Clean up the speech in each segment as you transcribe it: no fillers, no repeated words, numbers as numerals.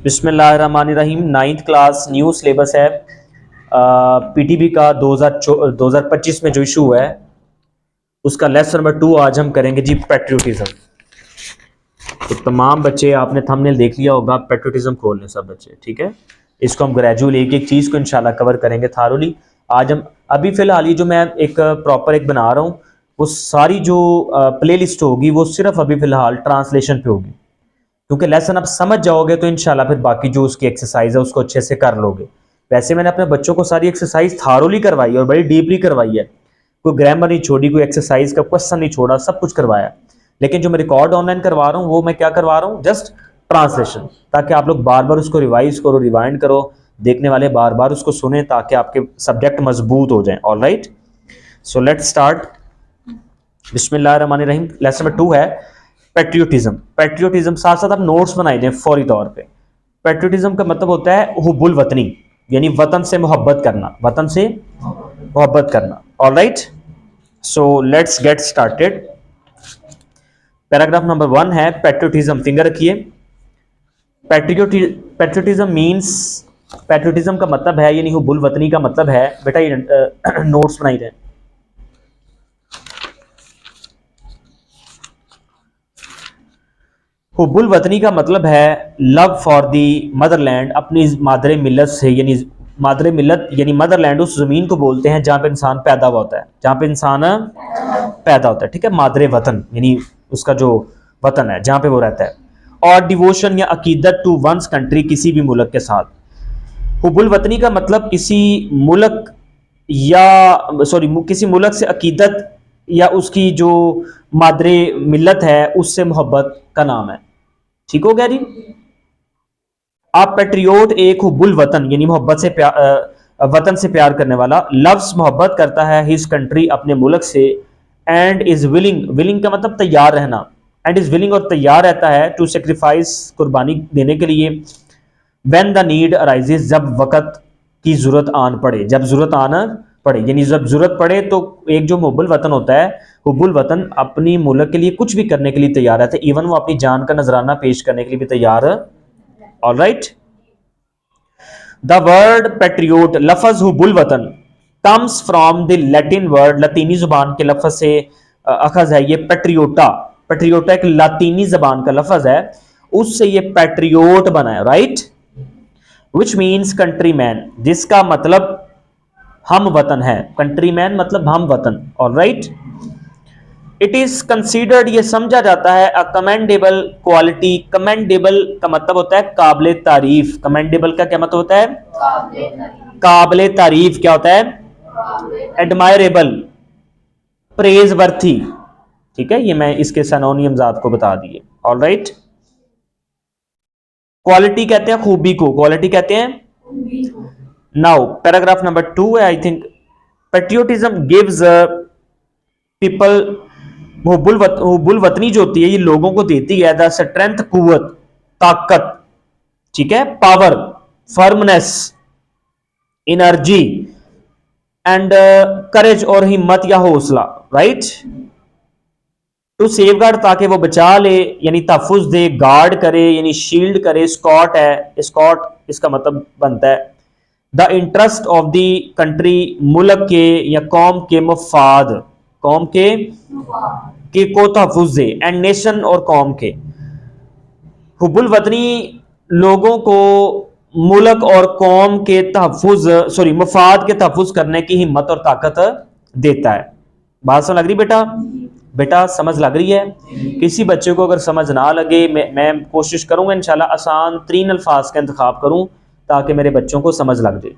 बिस्मिल्लाहिर्रहमानिर्रहीम। 9th class new syllabus है। PTB का 2025 में जो इशू हुआ है उसका लेसन नंबर 2 आज हम करेंगे जी, पेट्रियोटिज्म। तो तमाम बच्चे, आपने थंबनेल देख लिया होगा, पेट्रियोटिज्म खोल लें सब बच्चे, ठीक है। इसको हम ग्रेजुअली एक एक चीज़ को इंशाल्लाह कवर करेंगे थारोली। आज हम अभी फ़िलहाल ये जो मैं एक प्रॉपर एक बना रहा हूँ, वो सारी जो प्ले लिस्ट होगी वो सिर्फ अभी फ़िलहाल ट्रांसलेशन पे होगी, क्योंकि लेसन आप समझ जाओगे तो इंशाल्लाह फिर बाकी जो उसकी एक्सरसाइज है उसको अच्छे से कर लोगे। वैसे मैंने अपने बच्चों को सारी एक्सरसाइज थारोली करवाई है और बड़ी डीपली करवाई है, कोई ग्रामर नहीं छोड़ी, कोई एक्सरसाइज का क्वेश्चन नहीं छोड़ा, सब कुछ करवाया। लेकिन जो मैं रिकॉर्ड ऑनलाइन करवा रहा हूँ वो मैं क्या करवा रहा हूँ, जस्ट ट्रांसलेशन, ताकि आप लोग बार बार उसको रिवाइज करो, रिवाइंड करो, देखने वाले बार बार उसको सुने, ताकि आपके सब्जेक्ट मजबूत हो जाए। All right, so let's start. बिस्मिल्लाहिर्रहमानिर्रहीम। लेसन नंबर 2 है पेट्रियोटिज्म। पेट्रियोटिज्म साथ साथ आप नोट्स बनाए दें फौरी तौर पे। पेट्रियोटिज्म का मतलब होता है हुब्बुल वतनी, यानी वतन से मोहब्बत करना, वतन से मोहब्बत करना। All right, so let's get started. Paragraph number 1 है पेट्रियोटिज्म। फिंगर रखिए। पेट्रियोटिज्म मीन्स, पेट्रियोटिज्म का मतलब है, यानी हुब्बुल वतनी का मतलब है, बेटा ये नोट्स बनाई दें। हुब्बुल वतनी का मतलब है लव फॉर दी मदरलैंड, अपनी मादरे मिल्लत से, यानी मादरे मिल्लत यानी मदरलैंड उस जमीन को बोलते हैं जहां पे इंसान पैदा हुआ होता है, जहां पे इंसान पैदा होता है, ठीक है। मादरे वतन यानी उसका जो वतन है जहां पे वो रहता है। और डिवोशन या अकीदत टू वंस कंट्री, किसी भी मुल्क के साथ। हुब्बुल वतनी का मतलब किसी मुल्क या किसी मुल्क से अकीदत या उसकी जो मादरे मिल्लत है उससे मोहब्बत का नाम है। ठीक हो गया जी। आप पेट्रियोट एक हुब्बुल वतन यानी मोहब्बत से वतन से प्यार करने वाला, लव्स मोहब्बत करता है हिज कंट्री अपने मुल्क से, एंड इज विलिंग, विलिंग का मतलब तैयार रहना, एंड इज विलिंग और तैयार रहता है, टू सेक्रीफाइस कुर्बानी देने के लिए, व्हेन द नीड अराइजेस जब वक़्त की जरूरत आन पड़े, जब जरूरत आना पड़े, यानी जब जरूरत पड़े तो एक जो हुब्बुल वतन होता है, हुब्बुल वतन अपनी मुल्क के लिए कुछ भी करने के लिए तैयार रहता है, इवन वो अपनी जान का नजराना पेश करने के लिए भी तैयार है। All right, the word patriot, लफज हुब्बुल वतन, comes from the Latin word, लतीनी जुबान के लफज से अखज है ये पेट्रियोटा। पेट्रियोटा एक लातीनी जबान का लफज है, उससे ये पेट्रियोट बना है, right. Which means country man, जिसका मतलब हम वतन है। कंट्री मैन मतलब हम वतन। All right, it is considered, ये समझा जाता है, अ कमेंडेबल क्वालिटी। कमेंडेबल का मतलब होता है काबिले तारीफ। कमेंडेबल का क्या मतलब होता है? काबिले तारीफ। क्या होता है? एडमायरेबल, प्रेज वर्थी, ठीक है। ये मैं इसके सिनोनिम्स आपको बता दिए। ऑल राइट, क्वालिटी कहते हैं खूबी को, क्वालिटी कहते हैं। नाउ पैराग्राफ नंबर 2 है, I think. Patriotism gives people, हुब्बुल वतनी जो होती है ये लोगों को देती है द स्ट्रेंथ, कुव्वत, ताकत, ठीक है, power, firmness, energy, and courage और हिम्मत या हौसला, राइट। टू सेव गार्ड, ताकि वो बचा ले, यानी तहफुज दे, गार्ड करे यानी शील्ड करे, स्कॉट है, स्कॉट इसका मतलब बनता है the interest of the country, मुल्क के या कौम के मफाद, कौम के को तहफुज दे, एंड नेशन और कौम के। हुब्बुल वतनी लोगों को मुल्क और कौम के तहफुज, मफाद के तहफुज करने की हिम्मत और ताकत देता है। बात समझ लग रही बेटा? बेटा समझ लग रही है? किसी बच्चे को अगर समझ ना लगे, मैं कोशिश करूंगा इंशाल्लाह आसान 3 अल्फाज का इंतखाब करूं ताकि मेरे बच्चों को समझ लग जाए।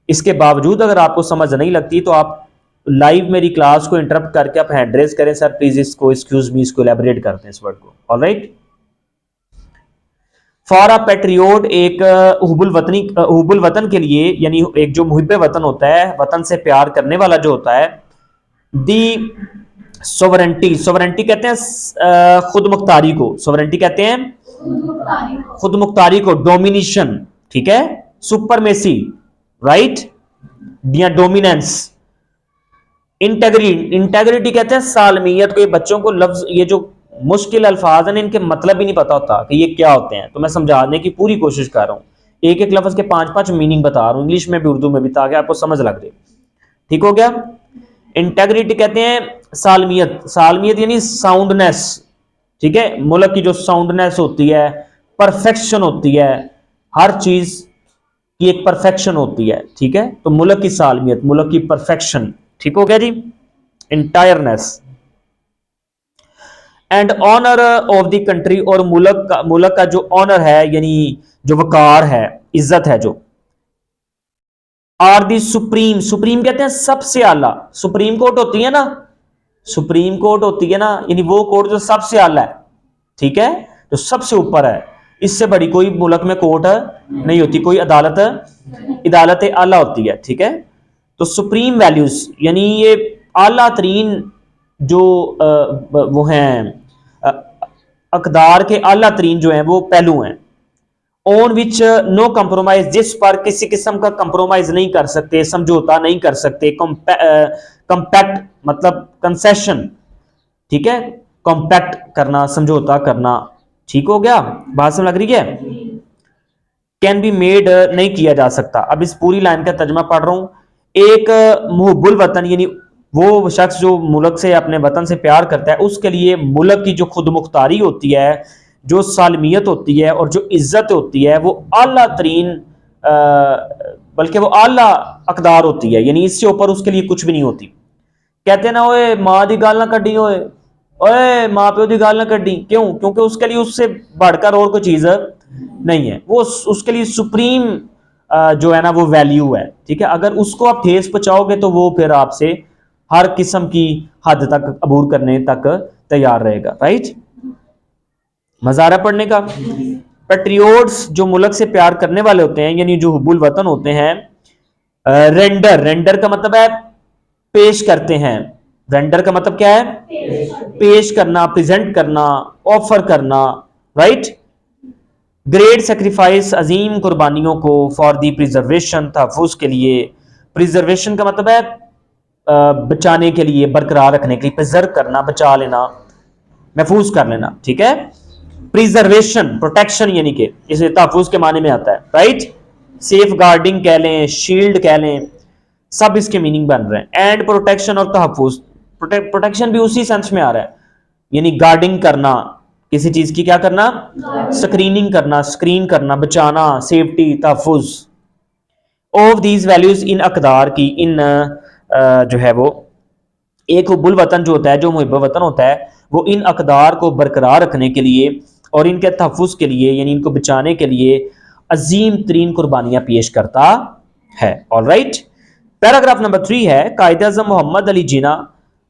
इसके बावजूद अगर आपको समझ नहीं लगती तो आप लाइव मेरी क्लास को इंटरप्ट करके आप हैंड रेज करें, सर प्लीज इसको, एक्सक्यूज मी, इसको एलैबोरेट करते हैं इस वर्ड को। All right, for a Patriot, एक हुब्बुल वतन के लिए, यानी एक जो मुहिब्बे वतन होता है, वतन से प्यार करने वाला जो होता है, दी सोवरेंटी, सोवरेंटी कहते हैं खुद मुख्तारी को, सोवरेंटी कहते हैं खुद मुख्तारी को, डोमिनेशन, ठीक है, सुपरमेसी, राइट, या डोमिनेंस, इंटेग्रिटी कहते हैं सालमियत को। ये बच्चों को लफ्ज, ये जो मुश्किल अल्फाज हैं, इनके मतलब भी नहीं पता होता कि ये क्या होते हैं, तो मैं समझाने की पूरी कोशिश कर रहा हूँ। एक एक लफ्ज के 5-5 मीनिंग बता रहा हूँ, इंग्लिश में भी उर्दू में भी, ताकि आपको समझ लग जाए। ठीक हो गया। इंटेग्रिटी कहते हैं सालमियत, सालमियत यानी साउंडनेस। ठीक है, मुल्क की जो साउंडनेस होती है, परफेक्शन होती है, हर चीज की एक परफेक्शन होती है। ठीक है, तो मुल्क की सालमियत, मुल्क की परफेक्शन। ठीक हो गया जी, entireness. And honour of the country, और मुल्क का जो ऑनर है यानी जो वकार है, इज्जत है जो। आर दी सुप्रीम, सुप्रीम कहते हैं सबसे आला, सुप्रीम कोर्ट होती है ना, सुप्रीम कोर्ट होती है ना, यानी वो कोर्ट जो सबसे आला है। ठीक है, जो सबसे ऊपर है, इससे बड़ी कोई मुल्क में कोर्ट नहीं होती, कोई अदालत आला होती है। ठीक है, तो सुप्रीम वैल्यूज यानी ये आला तरीन जो वो हैं, अकदार के आला तरीन जो हैं वो पहलू हैं। ऑन विच नो कंप्रोमाइज, जिस पर किसी किस्म का कंप्रोमाइज नहीं कर सकते, समझौता नहीं कर सकते। कंपैक्ट मतलब कंसेशन। ठीक है, कॉम्पैक्ट करना, समझौता करना। ठीक हो गया, बात समझ लग रही है। कैन बी मेड नहीं किया जा सकता। अब इस पूरी लाइन का तर्जमा पढ़ रहा हूं। एक मुहब्बुल वतन यानी वो शख्स जो मुल्क से, अपने वतन से प्यार करता है, उसके लिए मुल्क की जो खुद मुख्तारी होती है, जो सालमियत होती है और जो इज्जत होती है, वो आला तरीन, बल्कि वो आला अकदार होती है, यानी इससे ऊपर उसके लिए कुछ भी नहीं होती। कहते ना, ओए मां दी गाल ना कड्डी, ओए मां प्यो दी गाल ना कड्डी। क्यों? क्योंकि उसके लिए उससे बढ़कर और कोई चीज नहीं है, वो उसके लिए सुप्रीम जो है ना वो वैल्यू है। ठीक है, अगर उसको आप ठेस पहुंचाओगे तो वो फिर आपसे हर किस्म की हद तक अबूर करने तक तैयार रहेगा। राइट, मजा आ रहा पढ़ने का। पेट्रियोट्स जो मुल्क से प्यार करने वाले होते हैं, यानी जो हुब्बुल वतन होते हैं। रेंडर, रेंडर का मतलब है पेश करते हैं। रेंडर का मतलब क्या है? पेश करना, प्रेजेंट करना, ऑफर करना। राइट, ग्रेट सेक्रीफाइस, अजीम कुर्बानियों को, फॉर दी प्रिजर्वेशन, तहफ़्फ़ुज़ के लिए। प्रिजर्वेशन का मतलब है बचाने के लिए, बरकरार रखने के लिए, प्रिजर्व करना, बचा लेना, महफूज कर लेना। ठीक है, प्रिजर्वेशन प्रोटेक्शन यानी कि इसे तहफ़्फ़ुज़ के माने में आता है। राइट, सेफ गार्डिंग कह लें, शील्ड कह लें, सब इसके मीनिंग बन रहे हैं। एंड प्रोटेक्शन और तहफ़्फ़ुज़, प्रोटेक्शन भी उसी सेंस में आ रहा है, यानी गार्डिंग करना, किसी चीज की क्या करना, स्क्रीनिंग करना, स्क्रीन करना, बचाना, सेफ्टी, तहफ़्फ़ुज़। ऑफ दीज वैल्यूज, इन अकदार की, इन जो है वो एक हुब्बुल वतन जो होता है, जो मुहिब्ब वतन होता है, वो इन अकदार को बरकरार रखने के लिए और इनके तहफ़्फ़ुज़ के लिए, यानी इनको बचाने के लिए अजीम तरीन कुर्बानियां पेश करता है। ऑलराइट, पैराग्राफ नंबर 3 है, Quaid-e-Azam Mohammad Ali Jinnah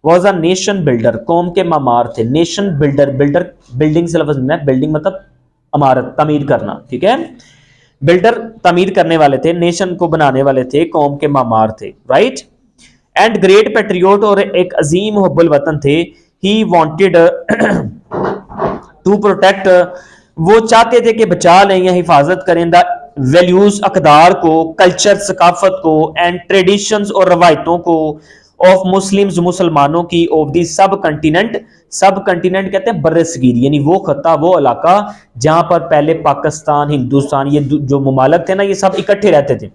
was a nation builder, कौम के मामार थे। नेशन बिल्डर, बिल्डर बिल्डिंग से लफ्ज़ है, बिल्डिंग मतलब इमारत, तमीर करना। ठीक है, बिल्डर तमीर करने वाले थे, नेशन को बनाने वाले थे, कौम के मामार थे। राइट, एंड ग्रेट पेट्रियोट, और एक अजीम हुब्बुल वतन थे। ही वांटेड टू प्रोटेक्ट, वो चाहते थे कि बचा लें या हिफाजत करें द वैल्यूज, अकदार को, कल्चर, सकाफत को, एंड ट्रेडिशंस और रवायतों को, ऑफ मुस्लिम्स, मुसलमानों की, ऑफ दी सब कंटिनेंट, सब कंटिनेंट कहते हैं बर्रसगीर, यानी वो खत्ता, वो इलाका जहां पर पहले पाकिस्तान, हिंदुस्तान, ये जो ममालक थे ना, ये सब इकट्ठे रहते थे।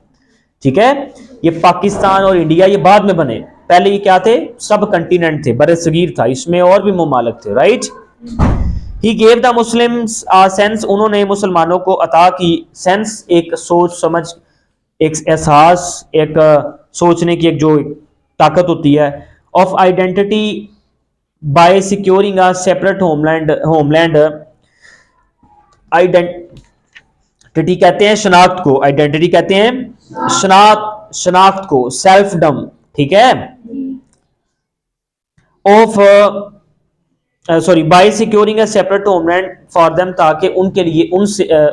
ठीक है, ये पाकिस्तान और इंडिया ये बाद में बने, पहले ये क्या थे, सब कंटिनेंट थे, बर्रसगीर था, इसमें और भी ममालक थे। Right, he gave the Muslims a sense, उन्होंने मुसलमानों को अता की सेंस, एक सोच समझ, एक एहसास, एक सोचने की एक जो ताकत होती है, of identity, by securing a separate homeland. Identity कहते हैं शनाख्त को, आइडेंटिटी कहते हैं शनाख्त को, सेल्फ डम। ठीक है, of sorry, by securing a separate homeland for them, ताकि उनके लिए,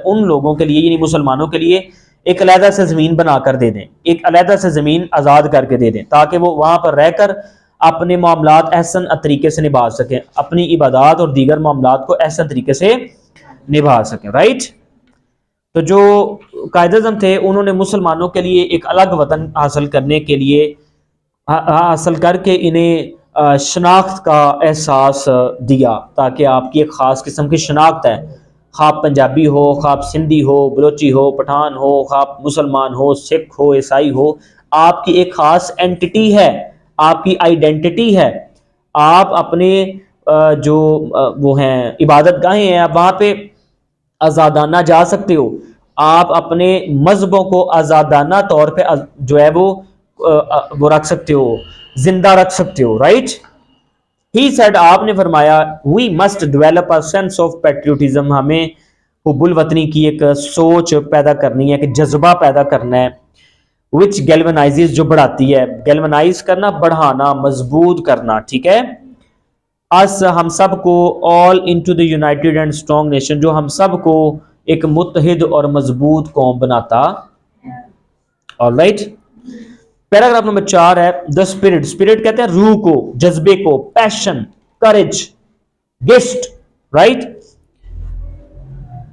उन लोगों के लिए, यानी मुसलमानों के लिए एक अलहदा से ज़मीन बनाकर दे दें, एक अलहदा से ज़मीन आज़ाद करके दे दें, ताकि वो वहाँ पर रहकर अपने मामलात एहसन तरीके से निभा सकें, अपनी इबादत और दीगर मामलात को एहसन तरीके से निभा सकें। राइट, तो जो कायद-ए-आज़म थे, उन्होंने मुसलमानों के लिए एक अलग वतन हासिल करने के लिए, हासिल करके इन्हें शनाख्त का एहसास दिया, ताकि आपकी एक ख़ास किस्म की शनाख्त है, खा आप पंजाबी हो, खा आप सिंधी हो, बलोची हो, पठान हो, खा आप मुसलमान हो, सिख हो, ईसाई हो, आपकी एक ख़ास एंटिटी है, आपकी आइडेंटिटी है। आप अपने जो वो हैं इबादत गाहें हैं, आप वहाँ पे आज़ादाना जा सकते हो, आप अपने मजहबों को आज़ादाना तौर पे जो है वो रख सकते हो, जिंदा रख सकते हो, राइट। ही सेड, आपने फरमाया, we must develop a sense of patriotism, हमें हुब्बुल वतनी की एक सोच पैदा करनी है, कि जज्बा पैदा करना है, विच गैल्वनाइजेस, जो बढ़ाती है, गैल्वनाइज करना, बढ़ाना, मजबूत करना, ठीक है। अस, हम सब को, all into the United and strong nation, जो हम सब को एक मुत्तहिद और मजबूत कौम बनाता। ऑलराइट, पैराग्राफ नंबर 4 है द स्पिरिट। स्पिरिट कहते हैं रूह को, जज्बे को, पैशन, करेज, गिस्ट, राइट।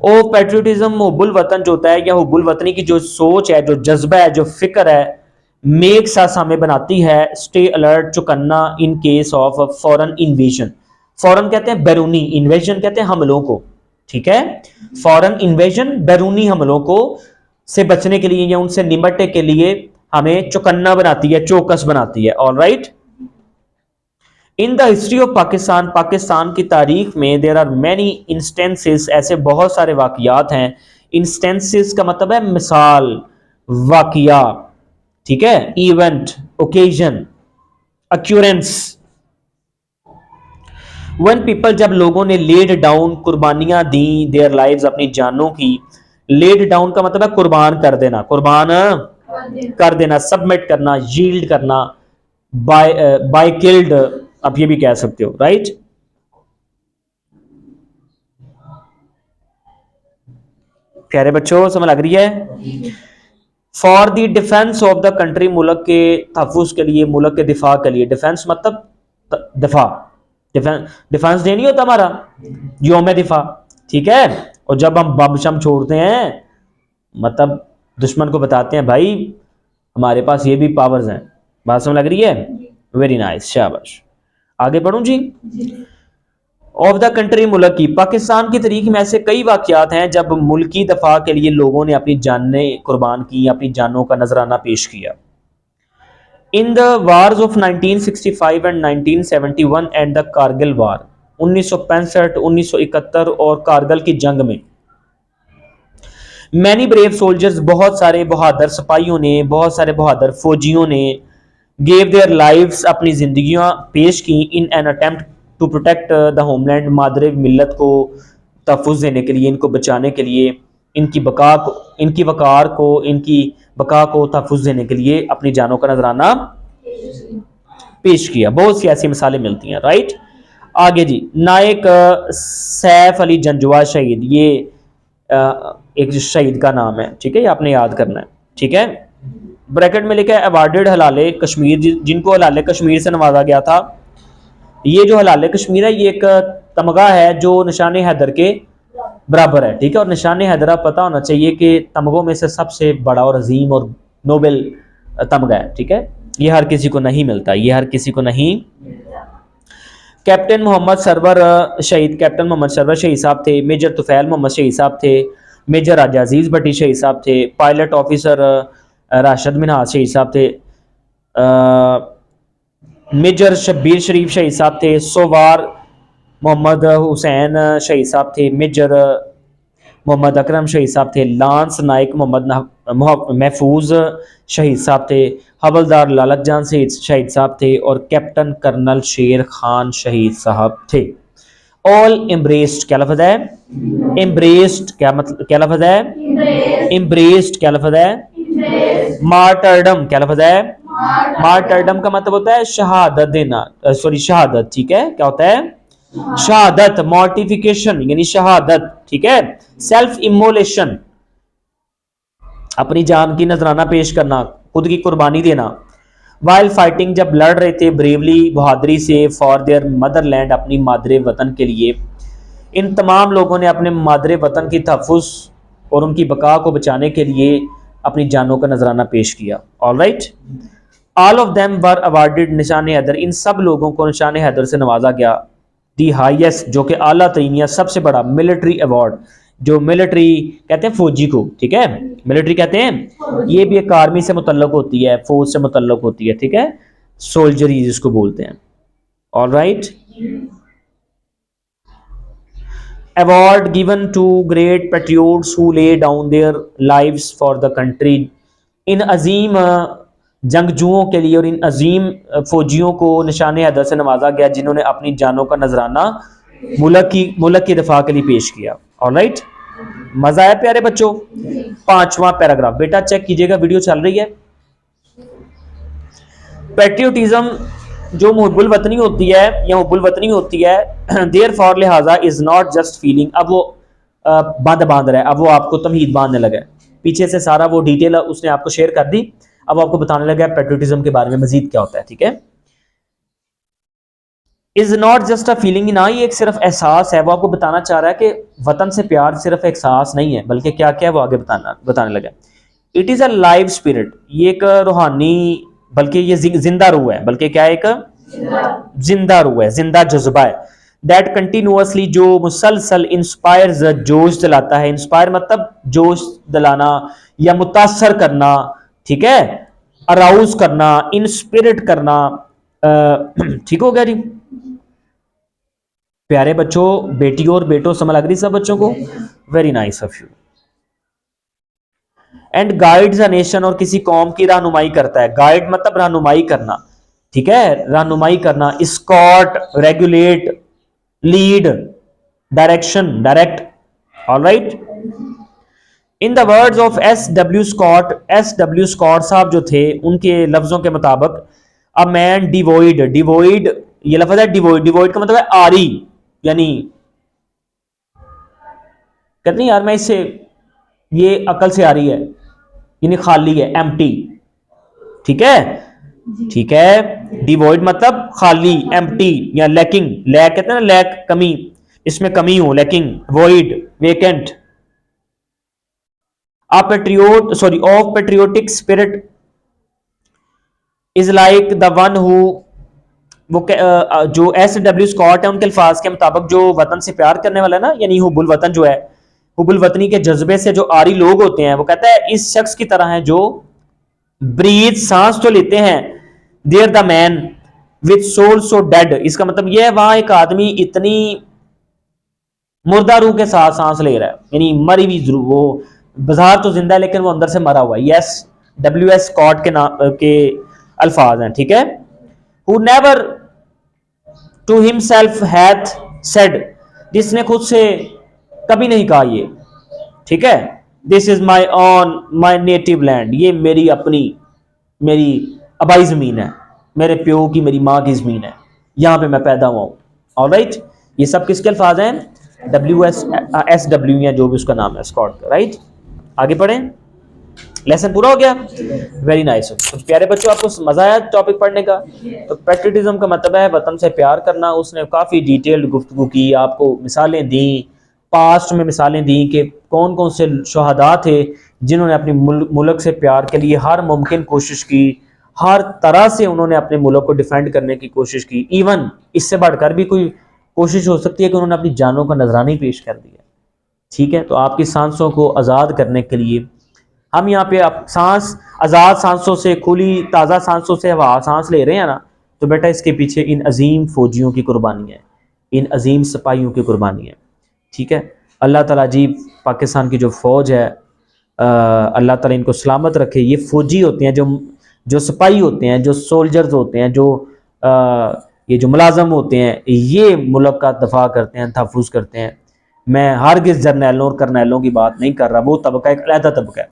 ओ पैट्रियोटिज्म, हुब्बुल वतन जो होता है, या हुब्बुल वतनी की जो सोच है, जो जज्बा है, जो फिक्र है, मेक्स अस, हमें बनाती है, स्टे अलर्ट, चौकन्ना, in case of foreign invasion. Foreign कहते हैं बैरूनी, इन्वेजन कहते हैं हमलों को, ठीक है। फॉरेन इन्वेजन, बैरूनी हमलों को से बचने के लिए या उनसे निपटने के लिए हमें चौकन्ना बनाती है, चौकस बनाती है। Alright, in the history of Pakistan, Pakistan की तारीख में देयर आर मैनी इंस्टेंसेस, ऐसे बहुत सारे वाकयात हैं। इंस्टेंसेस का मतलब है मिसाल, वाकया, ठीक है, event, occasion, occurrence. When people, जब लोगों ने लेड डाउन, कुर्बानियां दी, देयर लाइव्स, अपनी जानों की। लेड डाउन का मतलब है कुर्बान कर देना, कुर्बान कर देना, सबमिट करना, यील्ड करना, बाय किल्ड, आप ये भी कह सकते हो, राइट। प्यारे बच्चों, समझ लग रही है। For the defence of the country, मुल्क के तहफ़्फ़ुज़ के लिए, मुल्क के दिफा के लिए। डिफेंस मतलब दिफा, डिफेंस डे नहीं होता हमारा, यौम दिफा, ठीक है। और जब हम बम शम छोड़ते हैं, मतलब दुश्मन को बताते हैं भाई हमारे पास ये भी पावर्स हैं। बात समझ लग रही है? वेरी नाइस, शाबाश। आगे बढ़ूं जी। ऑफ द कंट्री, मुल्क की। पाकिस्तान की तारीख में ऐसे कई वाकयात हैं जब मुल्की दफा के लिए लोगों ने अपनी जानें कुर्बान की, अपनी जानों का नजराना पेश किया। In the wars of 1965 and 1971 and the Kargil war, 1965, 1971 और कारगिल की जंग में मैनी ब्रेव सोल्जर्स, बहुत सारे बहादुर सिपाहियों ने, बहुत सारे बहादुर फौजियों ने, गेव देयर लाइव्स, अपनी जिंदगियां पेश की, in an attempt to protect the homeland, मादरे मिल्लत को तहफ़्फ़ुज़ देने के लिए, इनको बचाने के लिए, इनकी बका को, इनकी वकार को, इनकी बका को तहफ़्फ़ुज़ देने के लिए अपनी जानों का नजराना पेश किया। बहुत सी ऐसी मिसालें मिलती हैं, राइट। आगे जी, नायक सैफ अली जंजुआ शहीद, ये एक शहीद का नाम है, ठीक है, ये आपने याद करना है, ठीक है। ब्रैकेट में लिखा है अवार्डेड हलाले कश्मीर, जिनको हलाले कश्मीर से नवाजा गया था। ये जो हलाले कश्मीर है, ये एक तमगा है जो निशान हैदर के बराबर है, ठीक है। और निशान हैदर पता होना चाहिए कि तमगों में से सबसे बड़ा और अजीम और नोबेल तमगा है, ठीक है। ये हर किसी को नहीं मिलता, ये हर किसी को नहीं। कैप्टन मोहम्मद सरवर शहीद, कैप्टन मोहम्मद सरवर शहीद साहब थे। मेजर तुफैल मोहम्मद शहीद साहब थे। मेजर राजा अजीज़ भट्टी शहीद साहब थे। पायलट ऑफिसर राशिद मिन्हाज शहीद साहब थे। मेजर शब्बीर शरीफ शहीद साहब थे। सोवार मोहम्मद हुसैन शहीद साहब थे। मेजर मोहम्मद अकरम शहीद साहब थे। लांस नाइक मोहम्मद महफूज शहीद साहब थे। हवलदार लालक जान शहीद साहब थे। और कैप्टन कर्नल शेर खान शहीद साहब थे। ऑल एम्ब्रेस्ड, क्या लफ्ज़ है? एम्ब्रेस्ड, क्या मतलब, क्या लफ्ज़ है? एम्ब्रेस्ड, क्या लफ्ज़ है? मार्टरडम, क्या लफ्ज़ है? मार्टरडम का मतलब होता है शहादत देना, सॉरी शहादत, ठीक है। क्या होता है? शहादत, मॉर्टिफिकेशन यानी शहादत, ठीक है। सेल्फ इमोलेशन, अपनी जान की नजराना पेश करना, खुद की कुर्बानी देना। वाइल फाइटिंग, जब लड़ रहे थे ब्रेवली, बहादुरी से, फॉर देयर मदरलैंड, अपनी मादरे वतन के लिए। इन तमाम लोगों ने अपने मादरे वतन की तहफ़्फ़ुज़ और उनकी बका को बचाने के लिए अपनी जानों का नजराना पेश किया। Alright, all of them were awarded निशान हैदर, इन सब लोगों को निशान हैदर से नवाजा गया। दी हाईएस्ट, जो कि आला तरीन या सबसे बड़ा मिलिट्री अवार्ड, जो मिलिट्री कहते हैं फौजी को, ठीक है, मिलिट्री कहते हैं, ये भी एक आर्मी से मुतल्लक होती है, फौज से मुतल्लक होती है, ठीक है, सोल्जरी जिसको बोलते हैं। All right, award given to great patriots who lay down their lives for the country, इन अजीम जंगजुओं के लिए और इन अजीम फौजियों को निशान हैदर से नवाजा गया जिन्होंने अपनी जानों का नजराना मुल्क की दफा के लिए पेश किया। ऑलराइट, मजा आया प्यारे बच्चों। 5वां पैराग्राफ बेटा चेक कीजिएगा, वीडियो चल रही है। पेट्रियोटिज्म जो मुहब्बुल वतनी होती है या मुहब्बुल वतनी होती है, देयर फॉर लिहाजा इज नॉट जस्ट फीलिंग, अब वो बांध रहा है, अब वो आपको तमहीद बांधने लगा है, पीछे से सारा वो डिटेल उसने आपको शेयर कर दी, अब आपको बताने लगा है पेट्रियोटिज्म के बारे में मजीद क्या होता है, ठीक है। Is not just a feeling, ना ही एक सिर्फ एहसास है, वो आपको बताना चाह रहा है कि वतन से प्यार सिर्फ एहसास नहीं है बल्कि क्या क्या है वो आगे बताने लगा। It is a live spirit, ये एक रूहानी बल्कि ये जिंदा रूह है, बल्कि क्या है, एक जिंदा रूह है, जिंदा जज्बा है। दैट कंटिन्यूअसली, जो मुसलसल इंस्पायर्स, जोश दिलाता है, इंस्पायर मतलब जोश दिलाना या मुतासर करना, ठीक है, अराउज करना, इंस्पिरिट करना, ठीक हो गया जी प्यारे बच्चों। बेटियों और बेटों समझ लग रही सब बच्चों को, very nice of you. And guides a nation, और किसी कौम की रहनुमाई करता है, गाइड मतलब रहनुमाई करना, ठीक है, रहनुमाई करना, escort, regulate, lead, direction, direct. Alright, in the words of S W. Scott, S W. Scott साहब जो थे उनके लफ्जों के मुताबिक, अ मैन डिवोइड, डिवोइड ये लफ्ज है, डिवोइड, डिवोइड का मतलब है आरी, यानी कहते नहीं यार मैं इससे ये अकल से आ रही है, यानी खाली है, एम्प्टी, ठीक है, ठीक है। डिवोइड मतलब खाली, एम्प्टी या लैकिंग, लैक कहते हैं ना, लैक कमी, इसमें कमी हो, lacking, void, vacant. A patriot, sorry, of patriotic spirit is like the one who, वो जो एस.डब्ल्यू. स्कॉट है उनके अल्फाज के मुताबिक जो वतन से प्यार करने वाला है ना, यानी हुब्बुल वतन जो है, हुब्बुल वतनी के जज्बे से जो आरी लोग होते हैं, वो कहता है इस शख्स की तरह है जो ब्रीथ, सांस तो लेते हैं, there the man with soul so dead, इसका मतलब यह है वहां एक आदमी इतनी मुर्दा रूह के साथ सांस ले रहा है, यानी मरी हुई जरूर, वो बाजार तो जिंदा है लेकिन वो अंदर से मरा हुआ है। यस, डब्ल्यू.एस. स्कॉट के नाम के अल्फाज हैं, ठीक है। Who never to himself hath said, जिसने खुद से कभी नहीं कहा ये, ठीक है, this is my own my native land, ये मेरी अपनी, मेरी आबाई जमीन है, मेरे प्यो की, मेरी माँ की जमीन है, यहां पे मैं पैदा हुआ हूं। ऑलराइट, ये सब किसके अल्फाज हैं, एस.डब्ल्यू. या जो भी उसका नाम है, स्कॉट, राइट। आगे पढ़ें, लेसन पूरा हो गया, वेरी नाइस। तो प्यारे बच्चों आपको मजा आया टॉपिक पढ़ने का। तो पेट्रियोटिज्म का मतलब है वतन से प्यार करना। उसने काफ़ी डिटेल्ड गुफ्तगू की, आपको मिसालें दी, पास्ट में मिसालें दी कि कौन कौन से शहादा थे जिन्होंने अपनी मुल्क से प्यार के लिए हर मुमकिन कोशिश की, हर तरह से उन्होंने अपने मुल्क को डिफेंड करने की कोशिश की। इवन इससे बढ़कर भी कोई कोशिश हो सकती है कि उन्होंने अपनी जानों का नजराना ही पेश कर दिया, ठीक है। तो आपकी सांसों को आज़ाद करने के लिए हम यहाँ पे आप सांस, आज़ाद सांसों से, खुली ताज़ा सांसों से हवा सांस ले रहे हैं ना, तो बेटा इसके पीछे इन अजीम फौजियों की कुर्बानी है, इन अजीम सिपाहियों की कुर्बानी है, ठीक है। अल्लाह ताला जी पाकिस्तान की जो फ़ौज है, अल्लाह ताला इनको सलामत रखे। ये फौजी होते हैं, जो सिपाही होते हैं, जो सोल्जर्स होते हैं, जो ये जो मुलाजम होते हैं, ये मुल्क का दफा करते हैं, तहफ़्फ़ुज़ करते हैं। मैं हरगिज़ जर्नैलों और करनैलों की बात नहीं कर रहा, वो तबका एक अलग तबका है,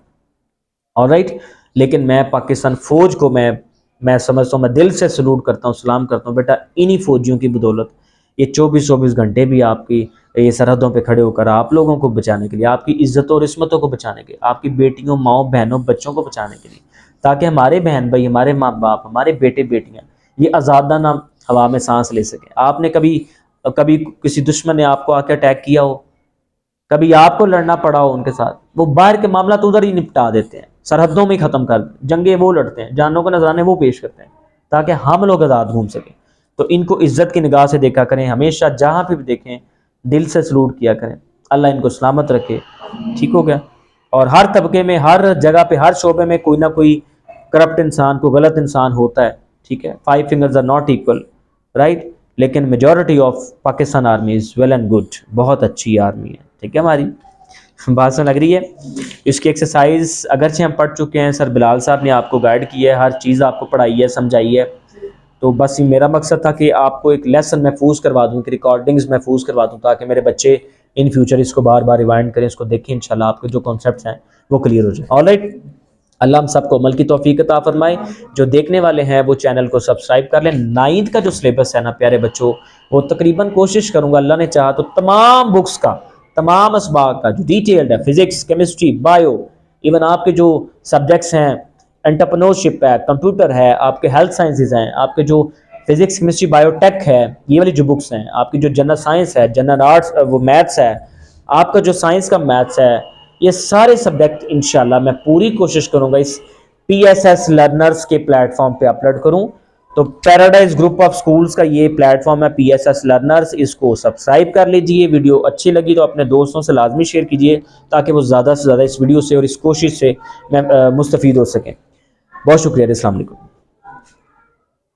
ऑलराइट। लेकिन मैं पाकिस्तान फ़ौज को मैं समझता हूँ, मैं दिल से सलूट करता हूँ, सलाम करता हूँ। बेटा इन्हीं फ़ौजियों की बदौलत ये 24-24 घंटे भी आपकी ये सरहदों पे खड़े होकर आप लोगों को बचाने के लिए, आपकी इज्जत और इस्मतों को बचाने के लिए, आपकी बेटियों, माओ, बहनों, बच्चों को बचाने के लिए, ताकि हमारे बहन भाई, हमारे माँ बाप, हमारे बेटे बेटियाँ ये आज़ादाना हवा में सांस ले सकें। आपने कभी किसी दुश्मन ने आपको आके अटैक किया हो, कभी आपको लड़ना पड़ा हो उनके साथ, वो बाहर के मामला तो उधर ही निपटा देते हैं, सरहदों में ही खत्म कर जंगे वो लड़ते हैं, जानों को नजराने वो पेश करते हैं ताकि हम लोग आज़ाद घूम सकें। तो इनको इज्जत की निगाह से देखा करें, हमेशा जहाँ पे भी देखें दिल से सलूट किया करें। अल्लाह इनको सलामत रखे। ठीक हो गया। और हर तबके में, हर जगह पे, हर शोबे में कोई ना कोई करप्ट इंसान, कोई गलत इंसान होता है। ठीक है, 5 fingers are not equal, right. लेकिन majority of Pakistan army is well and good, बहुत अच्छी आर्मी है। ठीक है, हमारी बात समझ लग रही है। इसकी एक्सरसाइज अगरचे हम पढ़ चुके हैं, सर बिलाल साहब ने आपको गाइड किया है, हर चीज़ आपको पढ़ाई है, समझाई है। तो बस ये मेरा मकसद था कि आपको एक लेसन महफूज करवा दूँ, कि रिकॉर्डिंग्स महफूज करवा दूँ, ताकि मेरे बच्चे इन फ्यूचर इसको बार बार रिवाइंड करें, इसको देखें, इंशाल्लाह आपके जो कॉन्सेप्ट्स हैं वो क्लियर हो जाए। ऑलराइट, अल्लाह हम सबको अमल की तौफीक अता फरमाए। जो देखने वाले हैं वो चैनल को सब्सक्राइब कर लें। 9th का जो सिलेबस है ना प्यारे बच्चों, वो तकरीबन कोशिश करूँगा अल्लाह ने चाहा तो तमाम बुक्स का, तमाम असबाक का जो डिटेल्ड है, फिजिक्स, केमिस्ट्री, बायो, इवन आपके जो सब्जेक्ट्स हैं, एंटरप्रेन्योरशिप है, कंप्यूटर है, आपके हेल्थ साइंसेज हैं, आपके जो फिजिक्स, केमिस्ट्री, बायोटेक है, ये वाली जो बुक्स हैं, आपकी जो जनरल साइंस है, जनरल आर्ट्स, वो मैथ्स है, आपका जो साइंस का मैथ्स है, ये सारे सब्जेक्ट इंशाल्लाह मैं पूरी कोशिश करूंगा इस PSS लर्नर्स के प्लेटफॉर्म पे अपलोड करूं। तो पैराडाइज ग्रुप ऑफ स्कूल्स का ये प्लेटफॉर्म है PSS लर्नर्स, इसको सब्सक्राइब कर लीजिए। वीडियो अच्छी लगी तो अपने दोस्तों से लाजमी शेयर कीजिए, ताकि वो ज़्यादा से ज़्यादा इस वीडियो से और इस कोशिश से मुस्तफ़ीद हो सकें। बहुत शुक्रिया। अस्सलाम वालेकुम।